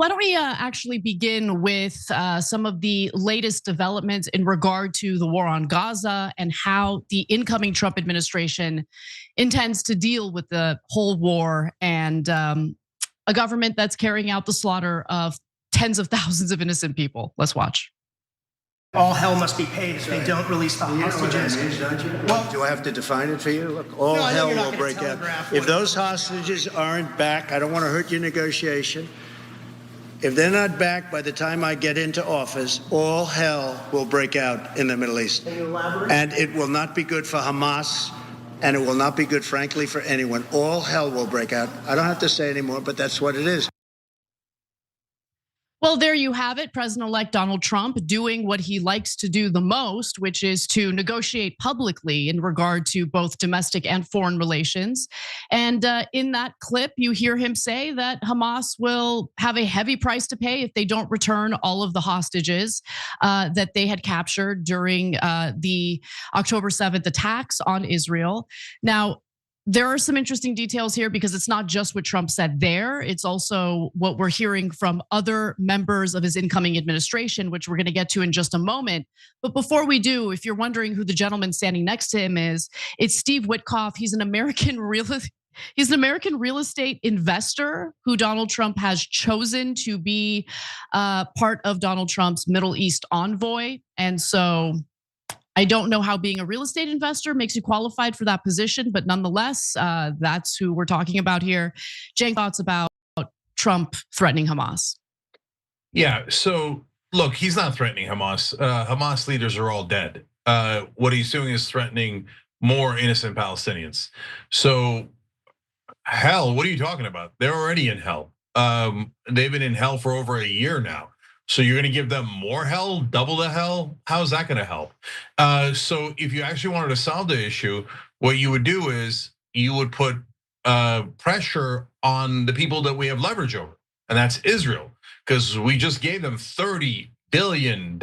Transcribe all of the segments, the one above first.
Why don't we actually begin with some of the latest developments in regard to the war on Gaza and how the incoming Trump administration intends to deal with the whole war and a government that's carrying out the slaughter of tens of thousands of innocent people. Let's watch. All hell must be paid if they don't release the hostages. Well, do I have to define it for you? Look, all hell will break out. If those hostages aren't back, I don't want to hurt your negotiation. If they're not back by the time I get into office, all hell will break out in the Middle East. Can you elaborate? And it will not be good for Hamas, and it will not be good, frankly, for anyone. All hell will break out. I don't have to say anymore, but that's what it is. Well, there you have it. President-elect Donald Trump doing what he likes to do the most, which is to negotiate publicly in regard to both domestic and foreign relations. And in that clip, you hear him say that Hamas will have a heavy price to pay if they don't return all of the hostages that they had captured during the October 7th attacks on Israel. Now, there are some interesting details here because it's not just what Trump said there. It's also what we're hearing from other members of his incoming administration, which we're going to get to in just a moment. But before we do, if you're wondering who the gentleman standing next to him is, it's Steve Witkoff. He's an American real estate investor who Donald Trump has chosen to be part of Donald Trump's Middle East envoy. And so I don't know how being a real estate investor makes you qualified for that position, but nonetheless, that's who we're talking about here. Cenk, thoughts about Trump threatening Hamas? Yeah, so look, he's not threatening Hamas. Hamas leaders are all dead. What he's doing is threatening more innocent Palestinians. So hell, what are you talking about? They're already in hell. They've been in hell for over a year now. So you're gonna give them more hell, double the hell? How's that gonna help? So if you actually wanted to solve the issue, what you would do is you would put pressure on the people that we have leverage over, and that's Israel, because we just gave them $30 billion.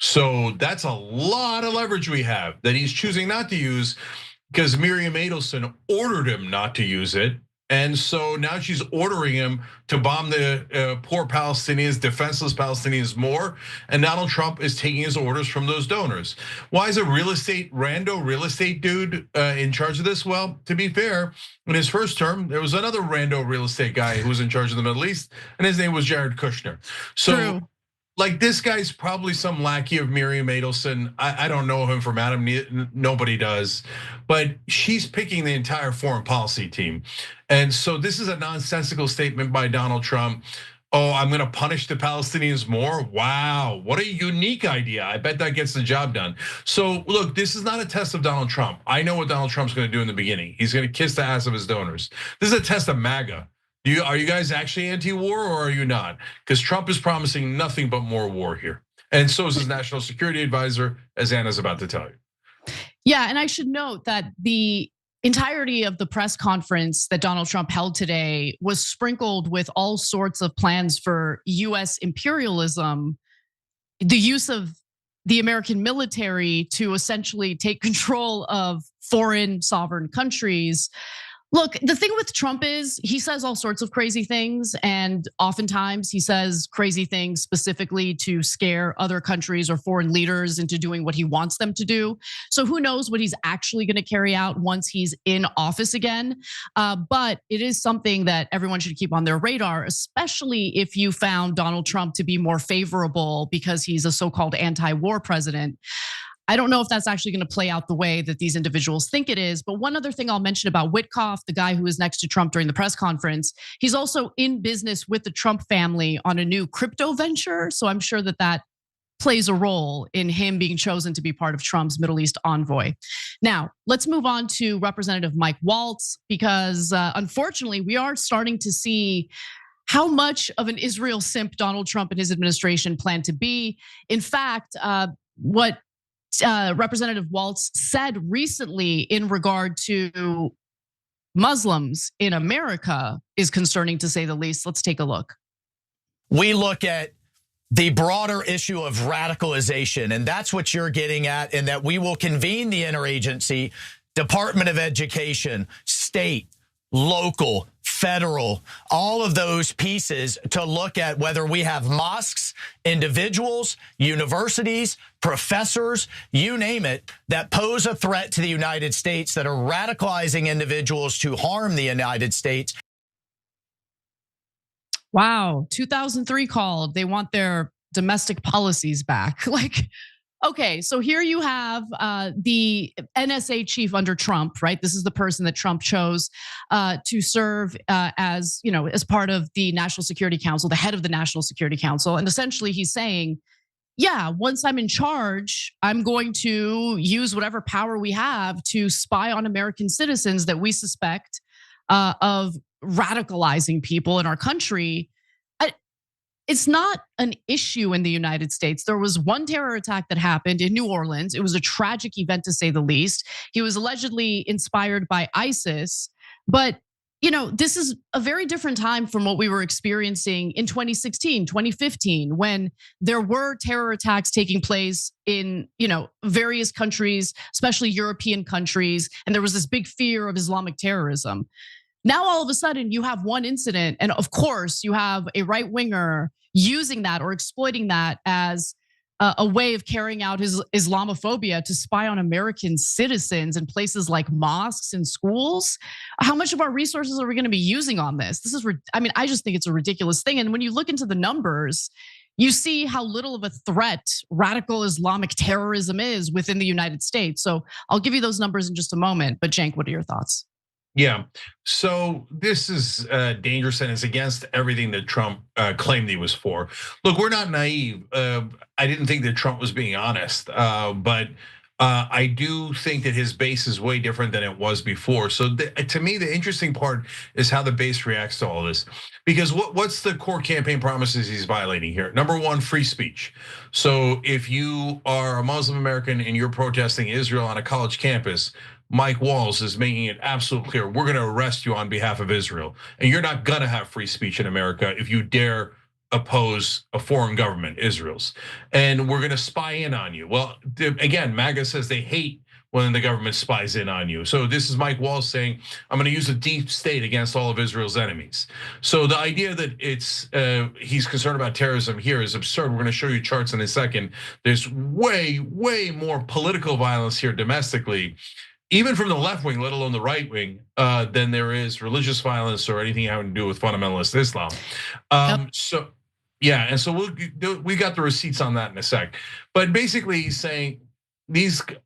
So that's a lot of leverage we have that he's choosing not to use because Miriam Adelson ordered him not to use it. And so now she's ordering him to bomb the poor Palestinians, defenseless Palestinians more. And Donald Trump is taking his orders from those donors. Why is a rando real estate dude in charge of this? Well, to be fair, in his first term, there was another rando real estate guy who was in charge of the Middle East, and his name was Jared Kushner. So, True. Like, this guy's probably some lackey of Miriam Adelson. I don't know him from Adam, nobody does. But she's picking the entire foreign policy team. And so this is a nonsensical statement by Donald Trump. Oh, I'm gonna punish the Palestinians more? Wow, what a unique idea. I bet that gets the job done. So look, this is not a test of Donald Trump. I know what Donald Trump's gonna do in the beginning. He's gonna kiss the ass of his donors. This is a test of MAGA. Are you guys actually anti-war or are you not? Because Trump is promising nothing but more war here. And so is his national security advisor, as Anna's about to tell you. Yeah, and I should note that the entirety of the press conference that Donald Trump held today was sprinkled with all sorts of plans for US imperialism, the use of the American military to essentially take control of foreign sovereign countries. Look, the thing with Trump is he says all sorts of crazy things, and oftentimes he says crazy things specifically to scare other countries or foreign leaders into doing what he wants them to do. So who knows what he's actually going to carry out once he's in office again. But it is something that everyone should keep on their radar, especially if you found Donald Trump to be more favorable because he's a so-called anti-war president. I don't know if that's actually going to play out the way that these individuals think it is. But one other thing I'll mention about Witkoff, the guy who was next to Trump during the press conference, he's also in business with the Trump family on a new crypto venture. So I'm sure that that plays a role in him being chosen to be part of Trump's Middle East envoy. Now, let's move on to Representative Mike Waltz, because unfortunately, we are starting to see how much of an Israel simp Donald Trump and his administration plan to be. In fact, what Representative Waltz said recently in regard to Muslims in America is concerning, to say the least. Let's take a look. We look at the broader issue of radicalization, and that's what you're getting at, and that we will convene the interagency, Department of Education, state, local, federal, all of those pieces to look at whether we have mosques, individuals, universities, professors, you name it, that pose a threat to the United States, that are radicalizing individuals to harm the United States. Wow, 2003 called. They want their domestic policies back. Like, okay, so here you have the NSA chief under Trump, right? This is the person that Trump chose to serve as, as part of the National Security Council, the head of the National Security Council. And essentially he's saying, yeah, once I'm in charge, I'm going to use whatever power we have to spy on American citizens that we suspect of radicalizing people in our country. It's not an issue in the United States. There was one terror attack that happened in New Orleans. It was a tragic event, to say the least. He was allegedly inspired by ISIS. But, this is a very different time from what we were experiencing in 2016, 2015, when there were terror attacks taking place in, various countries, especially European countries. And there was this big fear of Islamic terrorism. Now, all of a sudden, you have one incident, and of course, you have a right winger using that or exploiting that as a way of carrying out his Islamophobia to spy on American citizens in places like mosques and schools. How much of our resources are we going to be using on this? I just think it's a ridiculous thing. And when you look into the numbers, you see how little of a threat radical Islamic terrorism is within the United States. So I'll give you those numbers in just a moment. But Cenk, what are your thoughts? Yeah, so this is dangerous, and it's against everything that Trump claimed he was for. Look, we're not naive. I didn't think that Trump was being honest, but I do think that his base is way different than it was before. So to me, the interesting part is how the base reacts to all this. Because what's the core campaign promises he's violating here? Number one, free speech. So if you are a Muslim American and you're protesting Israel on a college campus, Mike Waltz is making it absolutely clear, we're gonna arrest you on behalf of Israel. And you're not gonna have free speech in America if you dare oppose a foreign government, Israel's. And we're gonna spy in on you. Well, again, MAGA says they hate when the government spies in on you. So this is Mike Waltz saying, I'm gonna use a deep state against all of Israel's enemies. So the idea that he's concerned about terrorism here is absurd. We're gonna show you charts in a second. There's way more political violence here domestically, even from the left wing, let alone the right wing, than there is religious violence or anything having to do with fundamentalist Islam. So, yeah, and so we got the receipts on that in a sec. But basically, he's saying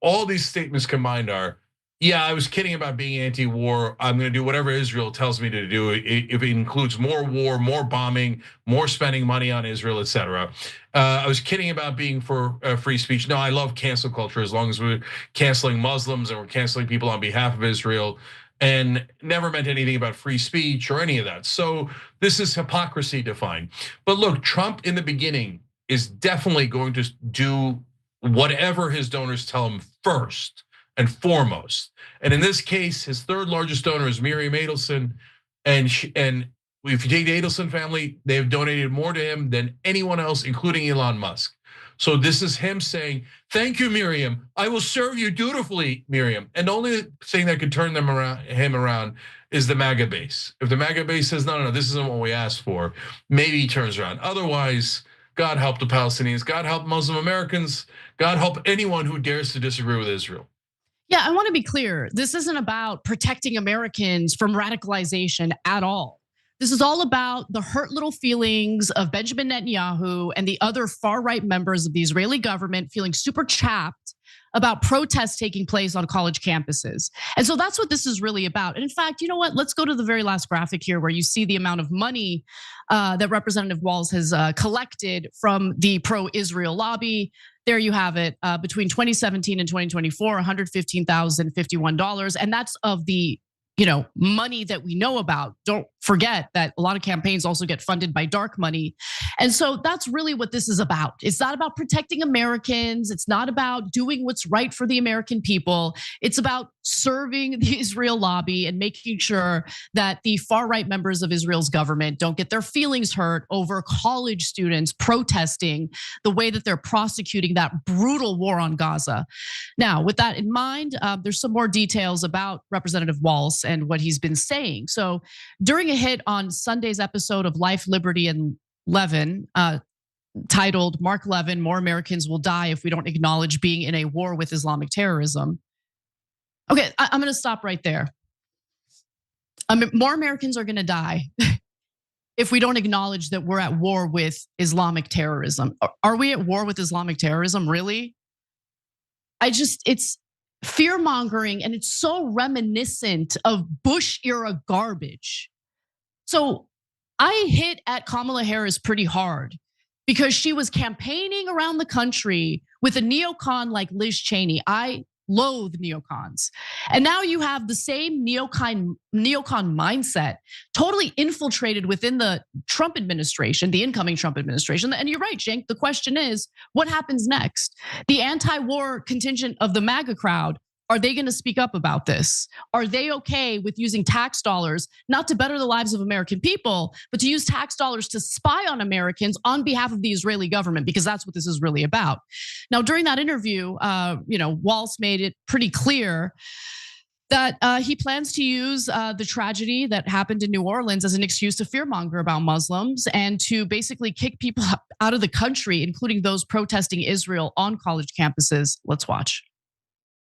all these statements combined are, yeah, I was kidding about being anti-war. I'm going to do whatever Israel tells me to do. If it includes more war, more bombing, more spending money on Israel, etc. I was kidding about being for free speech. No, I love cancel culture as long as we're canceling Muslims and we're canceling people on behalf of Israel, and never meant anything about free speech or any of that. So this is hypocrisy defined. But look, Trump in the beginning is definitely going to do whatever his donors tell him first and foremost. And in this case, his third largest donor is Miriam Adelson. And if you take the Adelson family, they have donated more to him than anyone else, including Elon Musk. So this is him saying, thank you, Miriam. I will serve you dutifully, Miriam. And the only thing that could turn him around is the MAGA base. If the MAGA base says, no, this isn't what we asked for, maybe he turns around. Otherwise, God help the Palestinians, God help Muslim Americans, God help anyone who dares to disagree with Israel. Yeah, I want to be clear. This isn't about protecting Americans from radicalization at all. This is all about the hurt little feelings of Benjamin Netanyahu and the other far-right members of the Israeli government feeling super chapped about protests taking place on college campuses. And so that's what this is really about. And in fact, you know what? Let's go to the very last graphic here where you see the amount of money that Representative Waltz has collected from the pro-Israel lobby. There you have it, between 2017 and 2024, $115,051. And that's of the money that we know about. Don't forget that a lot of campaigns also get funded by dark money. And so that's really what this is about. It's not about protecting Americans. It's not about doing what's right for the American people. It's about serving the Israel lobby and making sure that the far-right members of Israel's government don't get their feelings hurt over college students protesting the way that they're prosecuting that brutal war on Gaza. Now, with that in mind, there's some more details about Representative Waltz and what he's been saying. So during a hit on Sunday's episode of Life, Liberty, and Levin, titled "Mark Levin: More Americans Will Die If We Don't Acknowledge Being in a War with Islamic Terrorism." Okay, I'm going to stop right there. More Americans are going to die if we don't acknowledge that we're at war with Islamic terrorism. Are we at war with Islamic terrorism, really? It's fear mongering, and it's so reminiscent of Bush era garbage. So I hit at Kamala Harris pretty hard because she was campaigning around the country with a neocon like Liz Cheney. I loathe neocons. And now you have the same neocon mindset totally infiltrated within the Trump administration, the incoming Trump administration. And you're right, Cenk, the question is, what happens next? The anti-war contingent of the MAGA crowd, are they going to speak up about this? Are they okay with using tax dollars, not to better the lives of American people, but to use tax dollars to spy on Americans on behalf of the Israeli government? Because that's what this is really about. Now, during that interview, Waltz made it pretty clear that he plans to use the tragedy that happened in New Orleans as an excuse to fearmonger about Muslims and to basically kick people out of the country, including those protesting Israel on college campuses. Let's watch.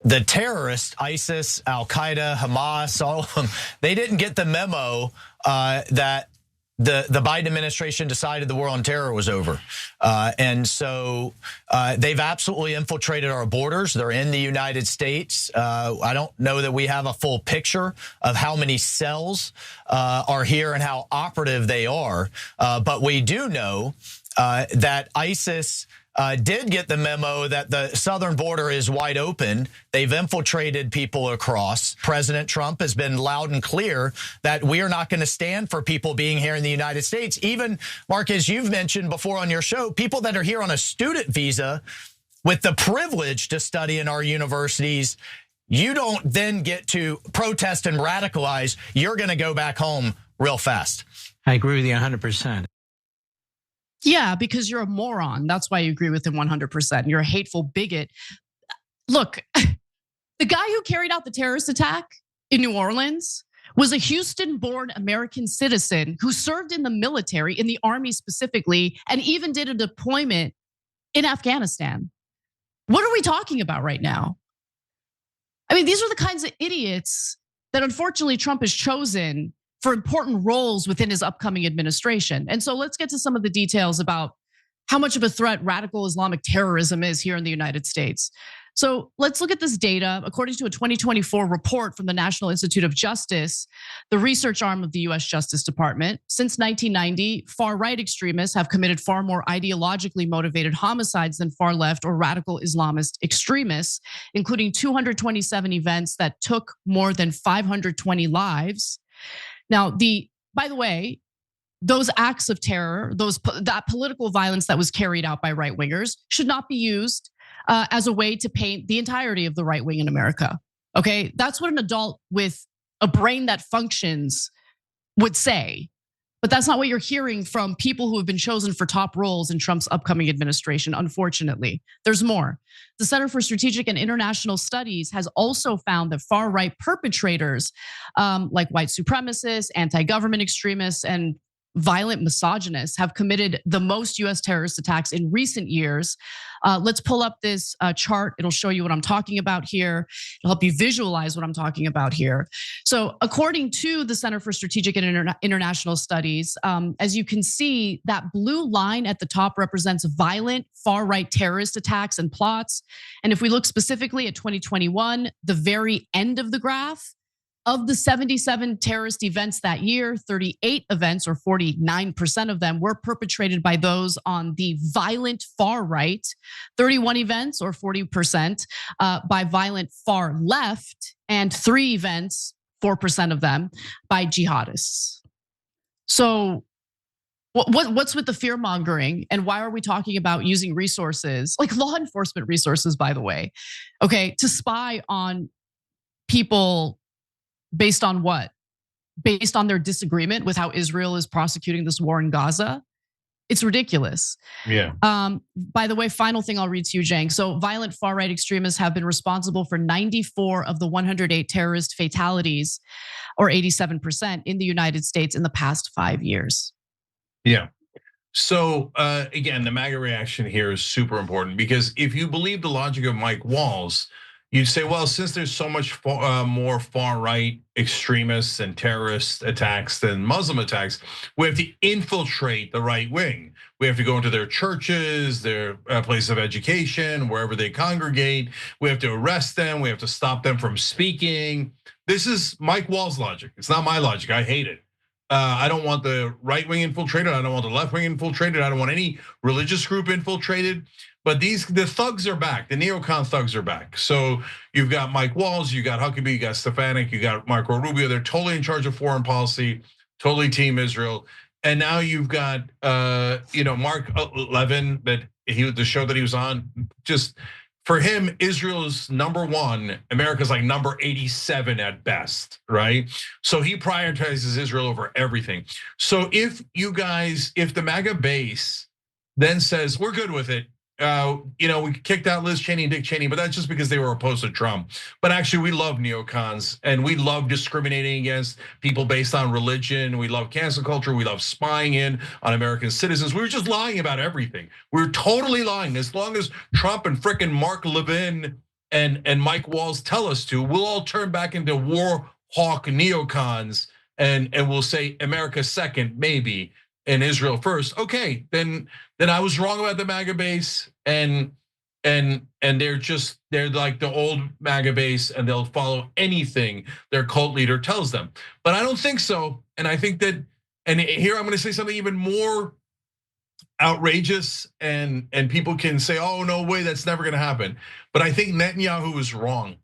The terrorists, ISIS, Al-Qaeda, Hamas, all of them, they didn't get the memo that the Biden administration decided the war on terror was over. And so they've absolutely infiltrated our borders. They're in the United States. I don't know that we have a full picture of how many cells are here and how operative they are. But we do know that ISIS did get the memo that the southern border is wide open. They've infiltrated people across. President Trump has been loud and clear that we are not going to stand for people being here in the United States. Even, Mark, as you've mentioned before on your show, people that are here on a student visa with the privilege to study in our universities, you don't then get to protest and radicalize. You're going to go back home real fast. I agree with you 100%. Yeah, because you're a moron. That's why you agree with him 100%. You're a hateful bigot. Look, the guy who carried out the terrorist attack in New Orleans was a Houston-born American citizen who served in the military, in the army specifically, and even did a deployment in Afghanistan. What are we talking about right now? I mean, these are the kinds of idiots that unfortunately Trump has chosen for important roles within his upcoming administration. And so let's get to some of the details about how much of a threat radical Islamic terrorism is here in the United States. So let's look at this data. According to a 2024 report from the National Institute of Justice, the research arm of the US Justice Department, since 1990, far-right extremists have committed far more ideologically motivated homicides than far-left or radical Islamist extremists, including 227 events that took more than 520 lives. Now, by the way, those acts of terror, that political violence that was carried out by right wingers should not be used as a way to paint the entirety of the right wing in America. Okay, that's what an adult with a brain that functions would say. But that's not what you're hearing from people who have been chosen for top roles in Trump's upcoming administration, unfortunately. There's more. The Center for Strategic and International Studies has also found that far-right perpetrators, like white supremacists, anti-government extremists, and violent misogynists have committed the most US terrorist attacks in recent years. Let's pull up this chart. It'll show you what I'm talking about here. It'll help you visualize what I'm talking about here. So according to the Center for Strategic and International Studies, as you can see, that blue line at the top represents violent far-right terrorist attacks and plots. And if we look specifically at 2021, the very end of the graph, of the 77 terrorist events that year, 38 events, or 49% of them, were perpetrated by those on the violent far right, 31 events, or 40%, by violent far left, and 3 events, 4% of them, by jihadists. So what's with the fear mongering, and why are we talking about using resources, like law enforcement resources, by the way, okay, to spy on people? Based on what? Based on their disagreement with how Israel is prosecuting this war in Gaza? It's ridiculous. Yeah. By the way, final thing I'll read to you, Cenk. So violent far-right extremists have been responsible for 94 of the 108 terrorist fatalities, or 87% in the United States in the past 5 years. Yeah. So again, the MAGA reaction here is super important because if you believe the logic of Mike Waltz, you'd say, well, since there's so much more far-right extremists and terrorist attacks than Muslim attacks, we have to infiltrate the right wing. We have to go into their churches, their places of education, wherever they congregate. We have to arrest them. We have to stop them from speaking. This is Mike Waltz's logic. It's not my logic. I hate it. I don't want the right wing infiltrated. I don't want the left wing infiltrated. I don't want any religious group infiltrated. But the thugs are back. The neocon thugs are back. So you've got Mike Waltz, you got Huckabee, you got Stefanik, you got Marco Rubio. They're totally in charge of foreign policy, totally team Israel. And now you've got Mark Levin, the show that he was on. Just for him, Israel's #1, America's like number 87 at best, right? So he prioritizes Israel over everything. So if the MAGA base then says we're good with it. We kicked out Liz Cheney and Dick Cheney, but that's just because they were opposed to Trump. But actually, we love neocons and we love discriminating against people based on religion. We love cancel culture. We love spying in on American citizens. We were just lying about everything. We were totally lying. As long as Trump and frickin' Mark Levin and Mike Waltz tell us to, we'll all turn back into war hawk neocons and we'll say America second, maybe, and Israel first. Okay, then I was wrong about the MAGA base, and they're like the old MAGA base, and they'll follow anything their cult leader tells them. But I don't think so, and I think that, and here I'm going to say something even more outrageous, and people can say, oh no way, that's never going to happen. But I think Netanyahu is wrong.